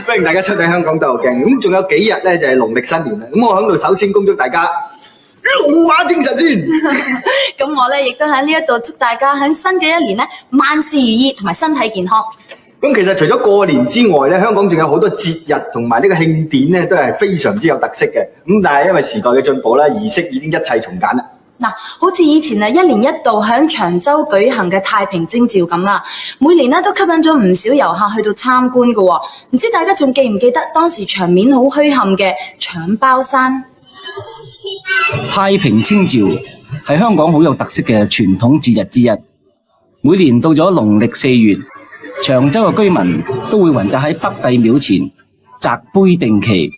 歡迎大家收睇香港鬥牛鏡。咁仲有幾日咧就係農曆新年啦。咁我喺度首先恭祝大家龍馬精神先。咁我咧亦都喺呢一度祝大家喺新嘅一年咧萬事如意同埋身體健康。咁其實除咗過年之外咧，香港仲有好多節日同埋呢個慶典咧，都係非常之有特色嘅。咁但係因為時代嘅進步啦，儀式已經一切從簡啦。嗱，好似以前啊，一年一度喺長洲舉行嘅太平清醮咁啦，每年咧都吸引咗唔少遊客去到參觀嘅喎。唔知大家仲記唔記得當時場面好墟冚嘅搶包山？太平清醮係香港好有特色嘅傳統節日之一。每年到咗農曆4月，長洲嘅居民都會雲集喺北帝廟前，擲杯定期，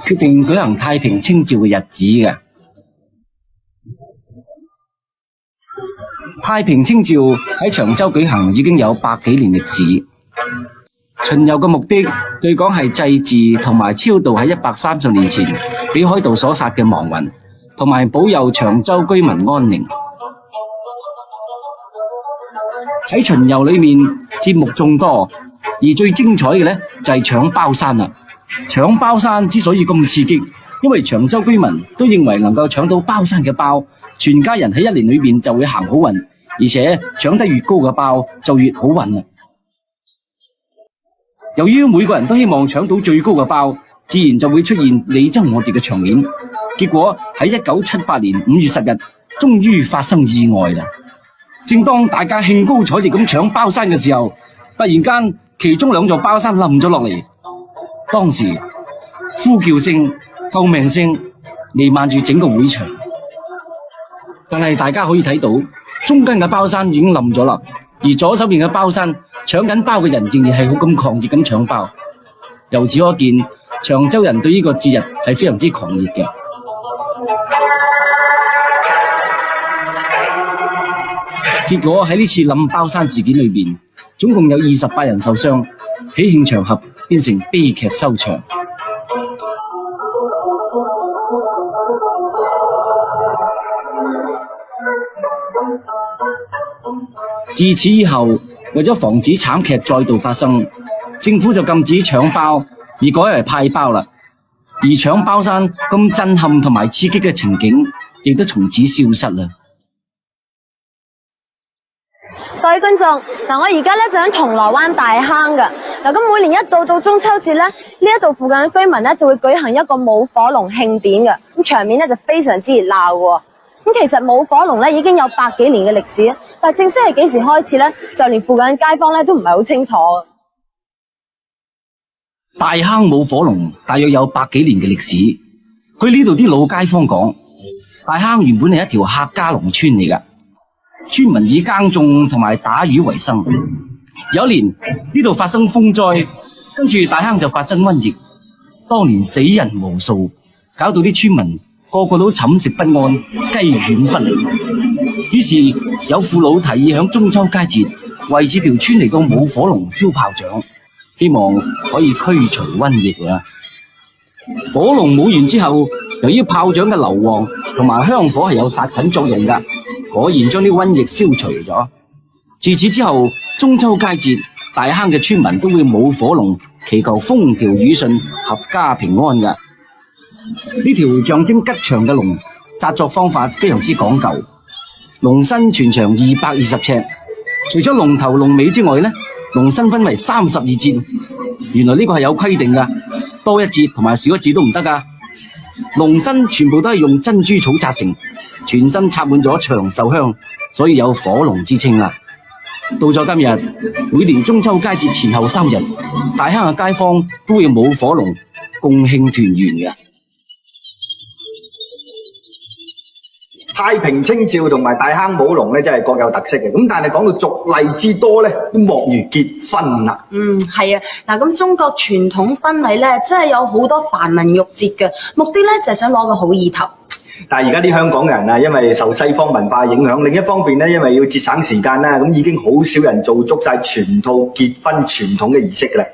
決定舉行太平清醮嘅日子嘅。太平清醮喺長洲舉行已經有100幾年歷史。巡遊嘅目的，據講係祭祀同埋超度喺130年前俾海盜所殺嘅亡魂，同埋保佑長洲居民安寧。喺巡遊裏面，節目眾多，而最精彩嘅呢就係搶包山啦。搶包山之所以咁刺激，因為長洲居民都認為能夠搶到包山嘅包，全家人喺一年裏面就會行好運，而且搶得越高嘅包就越好運啦。由於每個人都希望搶到最高嘅包，自然就會出現你爭我奪嘅場面。結果喺1978年5月10日，終於發生意外啦！正當大家興高采烈咁搶包山嘅時候，突然間其中2座包山冧咗落嚟。當時呼叫聲、救命聲彌漫住整個會場。但係大家可以睇到，中間嘅包山已經冧咗啦，而左手邊嘅包山搶緊包嘅人仍然係好咁狂熱咁搶包。由此可見，長洲人對呢個節日係非常之狂熱嘅。結果喺呢次冧包山事件裏邊，總共有28人受傷，喜慶場合變成悲劇收場。自此以後，為咗防止慘劇再度發生，政府就禁止搶包，而改為派包啦。而搶包山咁震撼同埋刺激嘅情景，亦都從此消失啦。各位觀眾，我而家咧就喺銅鑼灣大坑噶。咁每年一到中秋節咧，呢一度附近嘅居民咧就會舉行一個舞火龍慶典嘅，咁場面咧就非常之熱鬧嘅。咁其實舞火龍咧已經有100幾年嘅歷史，但係正式係幾時開始咧，就連附近嘅街坊咧都唔係好清楚。大坑舞火龍大約有100幾年嘅歷史。據呢度啲老街坊講，大坑原本係一條客家農村嚟噶，村民以耕種同埋打魚為生。有一年呢度發生風災，跟住大坑就發生瘟疫，當年死人無數，搞到啲村民個個都寢食不安，雞犬不寧。於是有父老提議響中秋佳節為此條村嚟個舞火龍燒炮仗，希望可以驅除瘟疫啦。火龍舞完之後，由於炮仗嘅硫磺同埋香火係有殺菌作用噶，果然將啲瘟疫消除咗。自此之後，中秋佳節，大坑嘅村民都會舞火龍，祈求風調雨順、合家平安噶。呢條象徵吉祥嘅龍，紮作方法非常之講究。龍身全長220尺，除咗龍頭龍尾之外呢，龍身分為32節。原來呢個係有規定噶，多一節同埋少一節都唔得噶。龍身全部都係用珍珠草紮成，全身插滿咗長壽香，所以有火龍之稱啦。到咗今日，每年中秋佳節前後3日，大坑嘅街坊都會舞火龍，共慶團圓嘅。太平清醮同埋大坑舞龍咧，真係各有特色嘅。咁但係講到俗例之多咧，都莫如結婚啦。係啊。嗱，咁中國傳統婚禮咧，真係有好多繁文縟節嘅，目的咧就係想攞個好意頭。但係而家啲香港人啊，因為受西方文化影響，另一方面咧，因為要節省時間啦，咁已經好少人做足晒全套結婚傳統嘅儀式㗎啦。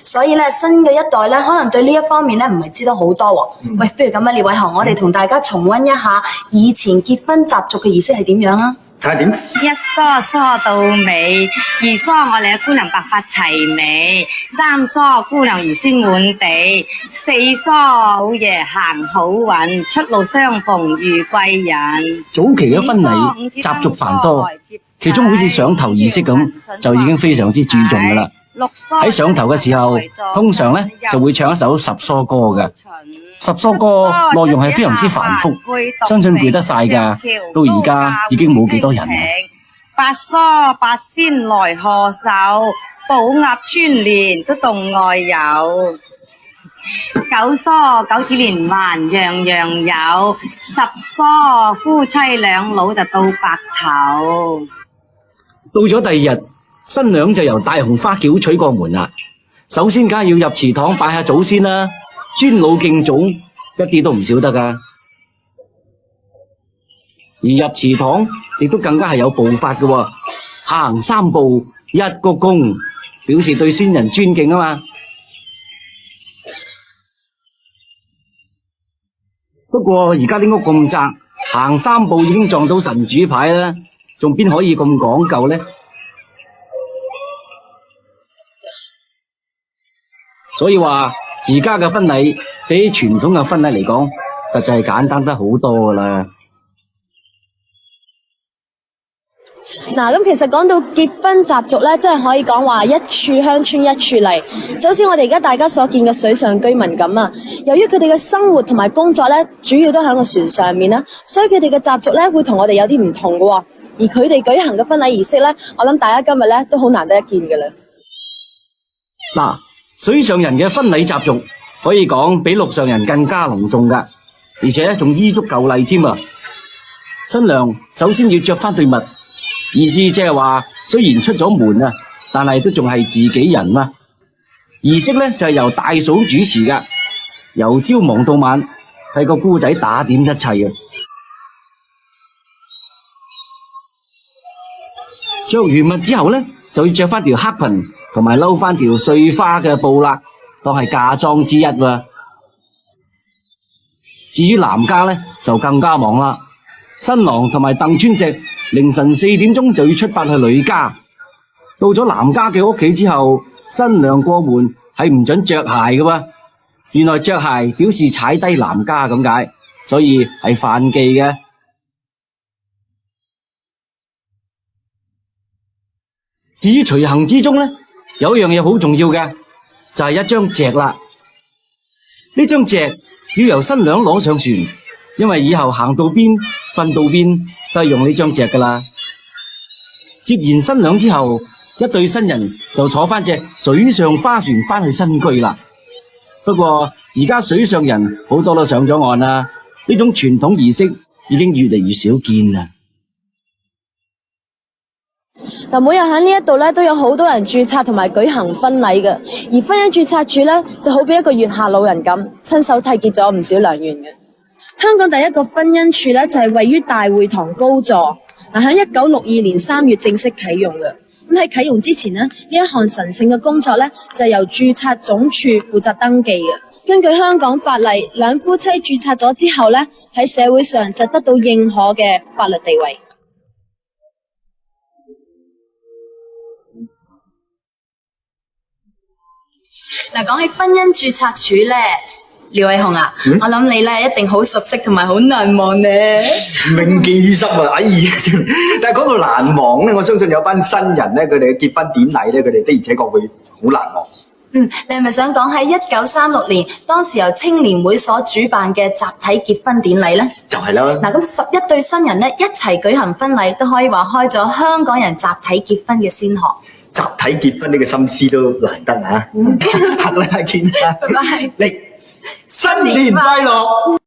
所以咧，新嘅一代咧，可能對呢一方面咧，唔係知道好多喎。喂，不如咁啊，列偉雄，我哋同大家重溫一下以前結婚習俗嘅儀式係點樣啊？睇下點？一梳梳到尾，二梳我哋嘅姑娘白髮齊眉，三梳姑娘兒孫滿地，四梳好爺行好運，出路相逢如貴人。早期嘅婚禮習俗繁多，其中好似上頭儀式咁，就已經非常之注重噶啦。喺上頭嘅時候，通常咧就會唱一首十梳歌嘅。十梳歌內容係非常之繁複，相信背得晒噶。到而家已經冇幾多人啦。八梳八仙來賀壽，寶鴨春聯都洞外遊。九梳九子連環樣樣有，十梳夫妻兩老就到白頭。到咗第二日，新娘就由大紅花轎娶過門啦。首先梗係要入祠堂拜下祖先啦，尊老敬祖一啲都唔少得噶。而入祠堂亦都更加係有步法嘅，行三步一鞠躬，表示對先人尊敬啊嘛。不過而家啲屋咁窄，行三步已經撞到神主牌啦，仲邊可以咁講究呢？所以話而家嘅婚禮比傳統嘅婚禮嚟講，實在係簡單得好多噶啦。嗱，咁其實講到結婚習俗咧，真係可以講話一處鄉村一處例，就好似我哋而家大家所見嘅水上居民咁啊。由於佢哋嘅生活同埋工作咧，主要都喺個船上面啦，所以佢哋嘅習俗咧會同我哋有啲唔同嘅。而佢哋舉行嘅婚禮儀式咧，我諗大家今日咧都好難得一見㗎啦。嗱，水上人嘅婚禮習俗可以講比陸上人更加隆重噶，而且仲依足舊例添啊。新娘首先要着翻對襪，意思即係話雖然出咗門啊，但係都仲係自己人啊。儀式咧就係由大嫂主持噶，由朝忙到晚，係個姑仔打點一切啊。着完襪之後咧，就要着翻條黑裙，同埋褸翻條碎花嘅布啦，當係嫁妝之一喎。至於男家咧，就更加忙啦。新郎同埋鄧川石凌晨4點鐘就要出發去女家。到咗男家嘅屋企之後，新娘過門係唔准着鞋嘅喎。原來着鞋表示踩低男家咁解，所以係犯忌嘅。至於隨行之中咧，有一樣嘢好重要嘅，就係一張席啦。呢張席要由新娘攞上船，因為以後行到邊瞓到邊都係用呢張席噶啦。接完新娘之後，一對新人就坐翻隻水上花船翻去新居啦。不過而家水上人好多都上咗岸啦，呢種傳統儀式已經越嚟越少見啦。嗱，每日喺呢一度咧都有好多人註冊同埋舉行婚禮嘅，而婚姻註冊處咧就好比一個月下老人咁，親手締結咗唔少良緣嘅。香港第一個婚姻處咧就係位於大會堂高座，嗱喺1962年3月正式啟用嘅。咁喺啟用之前呢，呢一項神聖嘅工作咧就係由註冊總處負責登記嘅。根據香港法例，兩夫妻註冊咗之後咧喺社會上就得到認可嘅法律地位。嗱，講起婚姻註冊處咧，廖偉雄啊，我諗你咧一定好熟悉同埋好難忘咧。銘記於心啊！哎呀，真係但係講到難忘咧，我相信有班新人咧，佢哋嘅結婚典禮咧，佢哋的而且確會好難忘。你係咪想講喺1936年，當時由青年會所主辦嘅集體結婚典禮咧？就係啦。嗱，咁11對新人咧一齊舉行婚禮，都可以話開咗香港人集體結婚嘅先河。集體結婚呢個心思都難得嚇。下個禮拜見啦，拜拜。嚟新年快樂！